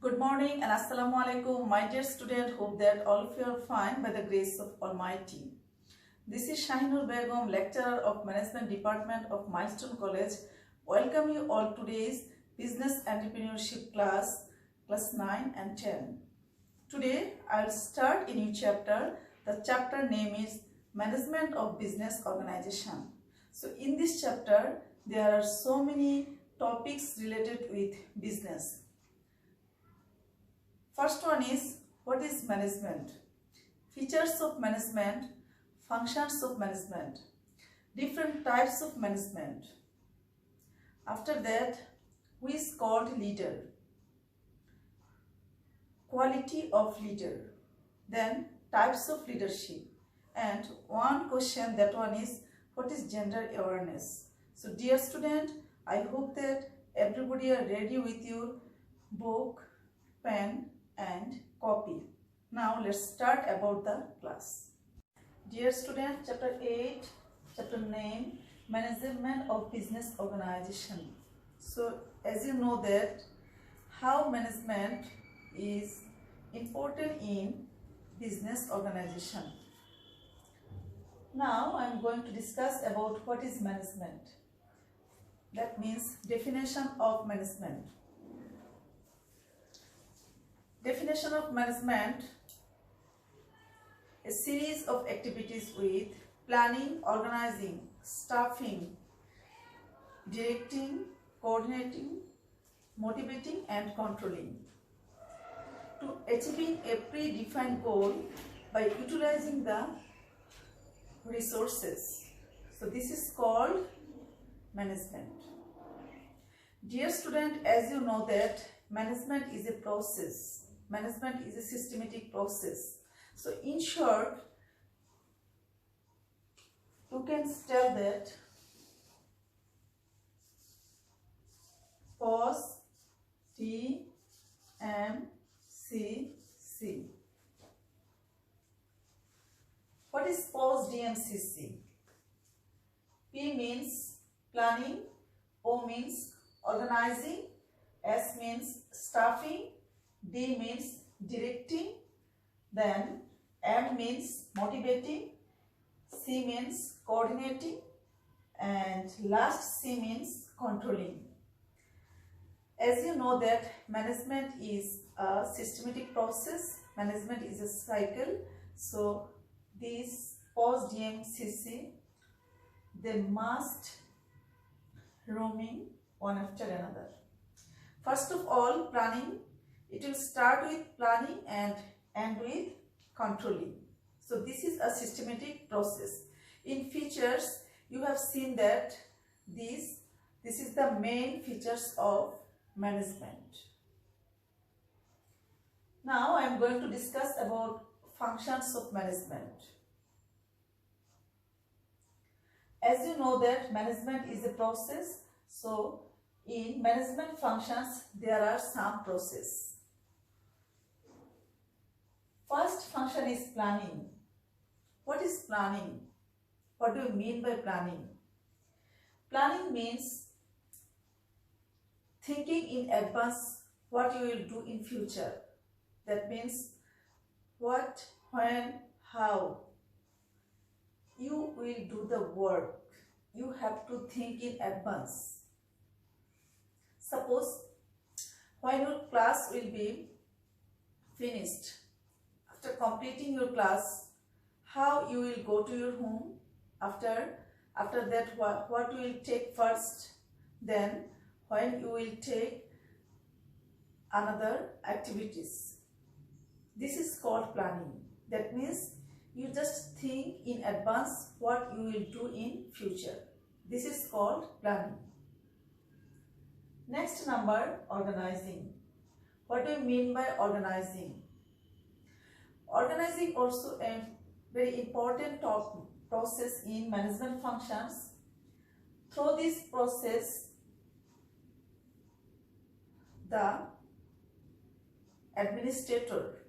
Good morning and Assalamu alaikum, my dear student. Hope that all of you are fine by the grace of Almighty. This is Shahinur Begum, lecturer of Management Department of Milestone College. Welcome you all to today's Business Entrepreneurship class 9 and 10. Today I will start a new chapter. The chapter name is Management of Business Organization. So in this chapter there are so many topics related with business. First one is, what is management? Features of management, functions of management, different types of management. After that, who is called leader? Quality of leader. Then types of leadership. And one question, that one is, what is gender awareness? So dear student, I hope that everybody are ready with your book, pen and copy. Now let's start about the class. Dear student, chapter 8, chapter name, Management of Business Organization. So as you know that how management is important in business organization. Now I am going to discuss about what is management. That means definition of management. Definition of management: a series of activities with planning, organizing, staffing, directing, coordinating, motivating and controlling to achieving a predefined goal by utilizing the resources. So this is called management. Dear student, as you know that management is a process. Management is a systematic process. So in short, you can tell that POS T M C C. What is POS DMCC? P means planning, O means organizing, S means staffing, D means directing, then M means motivating, C means coordinating, and last C means controlling. As you know that management is a systematic process, management is a cycle. So these POS DMCC, they must roaming one after another. First of all, planning. It will start with planning and end with controlling. So this is a systematic process. In features, you have seen that this is the main features of management. Now I am going to discuss about functions of management. As you know that management is a process, so in management functions there are some processes. First function is planning. What is planning? What do you mean by planning? Planning means thinking in advance what you will do in future. That means what, when, how you will do the work. You have to think in advance. Suppose when your class will be finished, after completing your class, how you will go to your home, after that what you will take first, then when you will take another activities. This is called planning. That means you just think in advance what you will do in future. This is called planning. Next number, organizing. What do you mean by organizing? Organizing also a very important process in management functions. Through this process, the administrator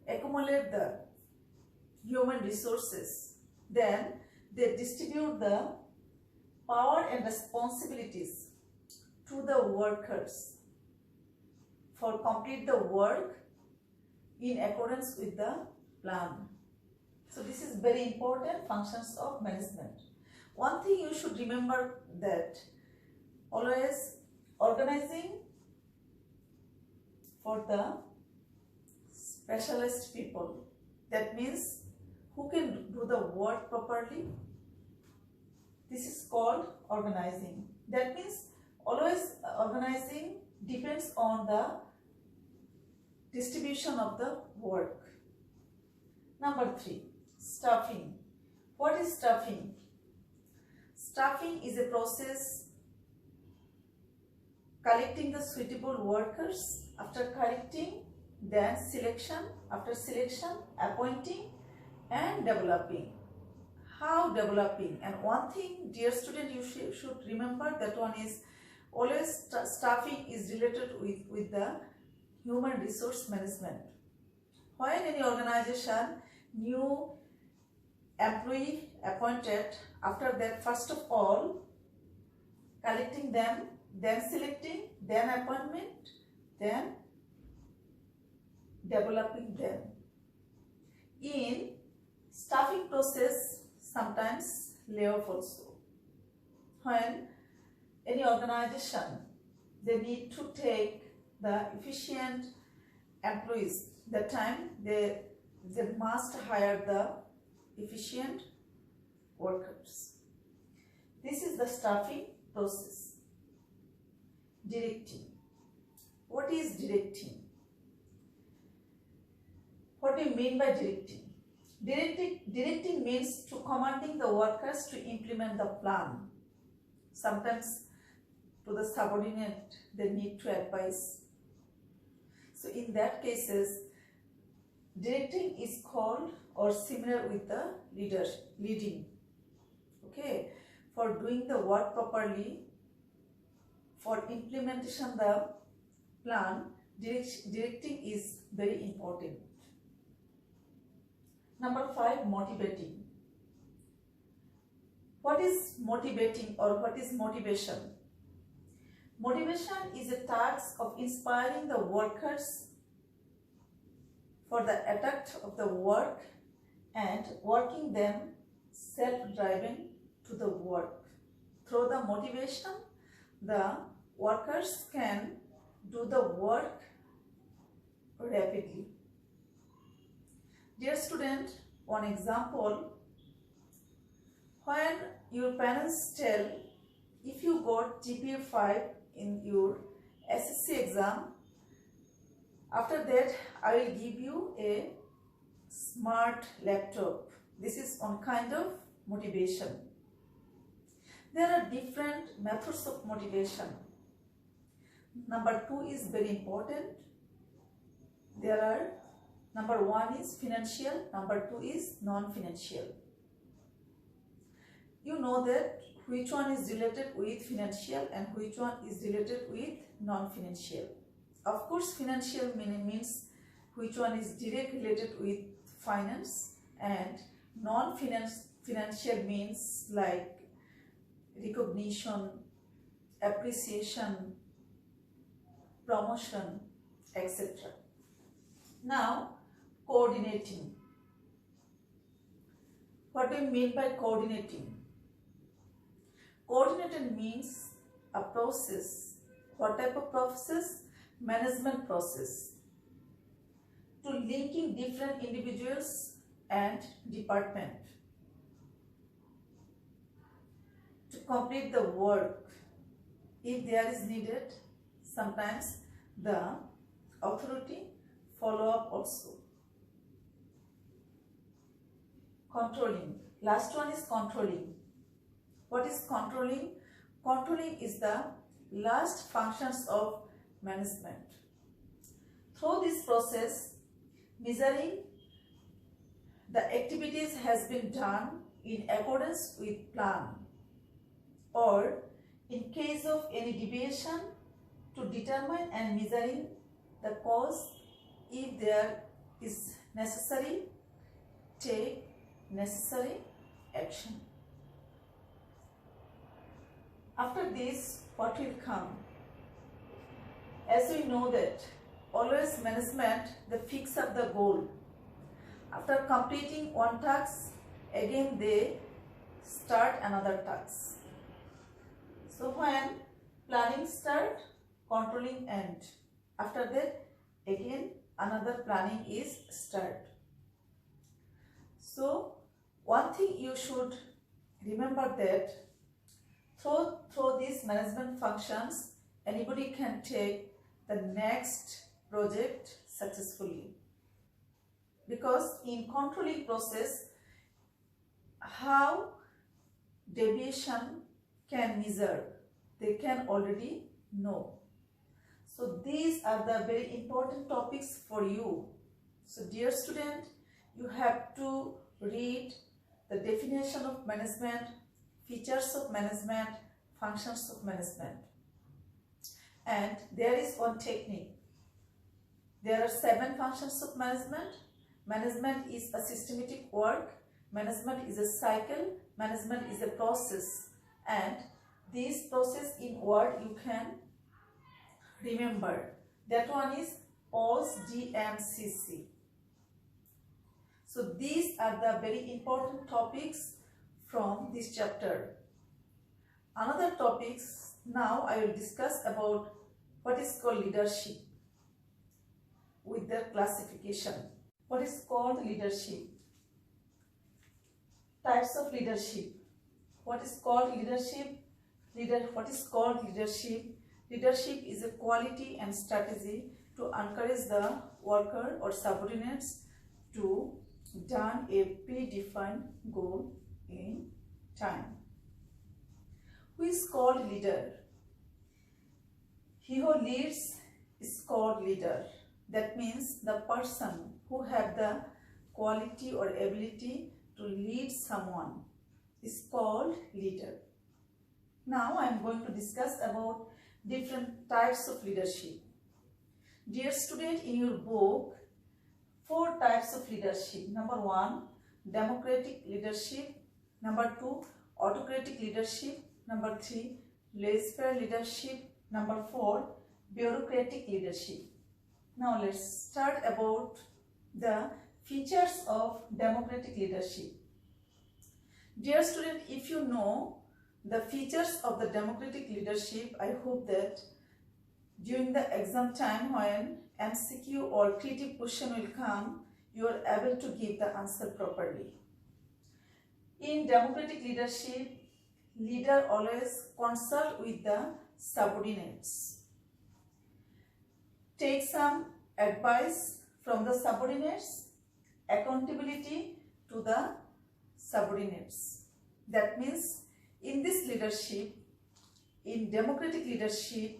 accumulate the human resources, then they distribute the power and responsibilities to the workers. for complete the work in accordance with the plan. So this is very important functions of management. One thing you should remember that always organizing for the specialist people. That means who can do the work properly. This is called organizing. That means always organizing depends on the distribution of the work. Number 3, staffing. What is staffing? Staffing is a process collecting the suitable workers. After collecting, then selection. After selection, appointing and developing. How developing? And one thing, dear student, you should remember, that one is always staffing is related with the human resource management. When any organization new employee appointed, after that first of all collecting them, then selecting, then appointment, then developing them. In staffing process, sometimes layoff also. When any organization, they need to take the efficient employees, that time they must hire the efficient workers. This is the staffing process. Directing. What is directing? What do you mean by directing? Directing means to commanding the workers to implement the plan. Sometimes to the subordinate they need to advise. So in that cases, directing is called or similar with the leading. Okay, for doing the work properly, for implementation the plan, directing is very important. Number 5, motivating. What is motivating or what is motivation? Motivation is a task of inspiring the workers for the attack of the work and working them self-driven to the work. Through the motivation, the workers can do the work rapidly. Dear student, one example, when your parents tell, if you got GPA 5 in your SSC exam, after that I will give you a smart laptop. This is one kind of motivation. There are different methods of motivation. Number 2 is very important. There are, number 1 is financial, number 2 is non-financial. You know that which one is related with financial and which one is related with non-financial. Of course, financial means which one is directly related with finance, and non-financial means like recognition, appreciation, promotion, etc. Now, coordinating. What do you mean by coordinating? Coordinating means a process. What type of process? Management process. To linking different individuals and department to complete the work. If there is needed, sometimes the authority follow up also. Controlling. Last one is controlling. What is controlling? Controlling is the last functions of management. Through this process, measuring the activities has been done in accordance with plan, or in case of any deviation, to determine and measuring the cause. If there is necessary, take necessary action. After this, what will come? As we know that always management, they fix up the goal. After completing one task, again they start another task. So when planning start, controlling end. After that, again another planning is start. So one thing you should remember that through these management functions, anybody can take the next project successfully. Because in controlling process, how deviation can measure, they can already know. So these are the very important topics for you. So dear student, you have to read the definition of management, features of management, functions of management. And there is one technique. There are 7 functions of management. Management is a systematic work. Management is a cycle. Management is a process. And this process in word you can remember. That one is PAWS DMCC. So these are the very important topics from this chapter. Another topics, now I will discuss about what is called leadership with the classification. What is called leadership? Types of leadership. What is called leadership? What is called leadership? Leadership is a quality and strategy to encourage the worker or subordinates to done a predefined goal in time. Who is called leader? He who leads is called leader. That means the person who have the quality or ability to lead someone is called leader. Now I am going to discuss about different types of leadership. Dear student, in your book, 4 types of leadership. Number 1, democratic leadership. Number 2, autocratic leadership. Number 3, laissez-faire leadership. Number 4, bureaucratic leadership. Now let's start about the features of democratic leadership. Dear student, if you know the features of the democratic leadership, I hope that during the exam time when MCQ or creative question will come, you are able to give the answer properly. In democratic leadership, leader always consult with the subordinates. Take some advice from the subordinates, accountability to the subordinates. That means in this leadership, in democratic leadership,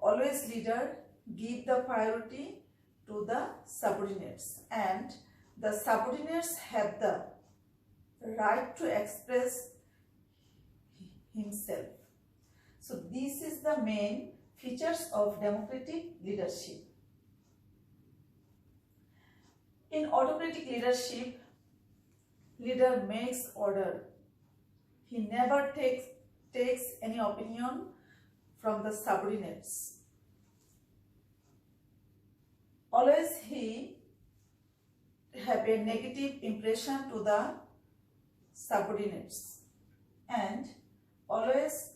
always leader give the priority to the subordinates, and the subordinates have the right to express himself. So this is the main features of democratic leadership. In autocratic leadership, leader makes order. He never takes any opinion from the subordinates. Always he have a negative impression to the subordinates and always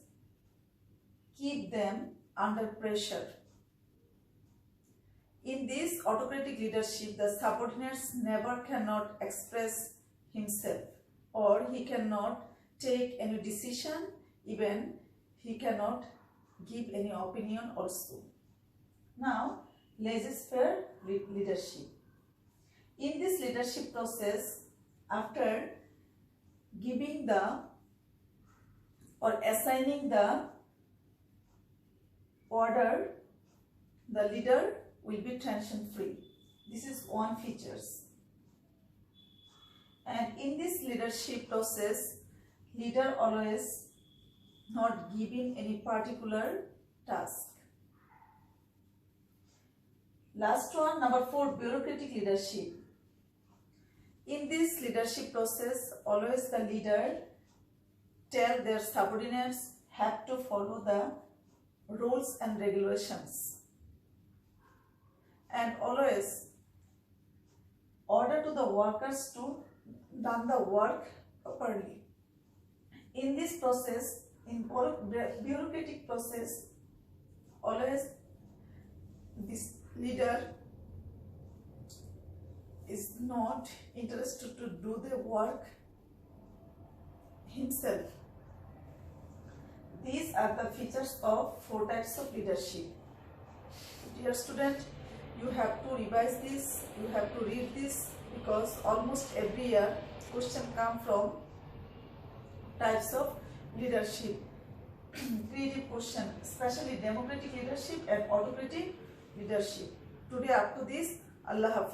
keep them under pressure. In this autocratic leadership, the subordinates never cannot express himself, or he cannot take any decision, even he cannot give any opinion also. Now, laissez-faire leadership. In this leadership process, after giving the or assigning the order, the leader will be tension free. This is one features. And in this leadership process, leader always not giving any particular task. Last one, number 4, bureaucratic leadership. In this leadership process, always the leader tell their subordinates have to follow the rules and regulations. and always order to the workers to done the work properly. In this process, in bureaucratic process, always this leader is not interested to do the work himself. These are the features of 4 types of leadership. Dear student, you have to revise this, you have to read this, because almost every year question come from types of leadership. Creative question, especially democratic leadership and autocratic leadership. Today up to this, Allah Hafiz.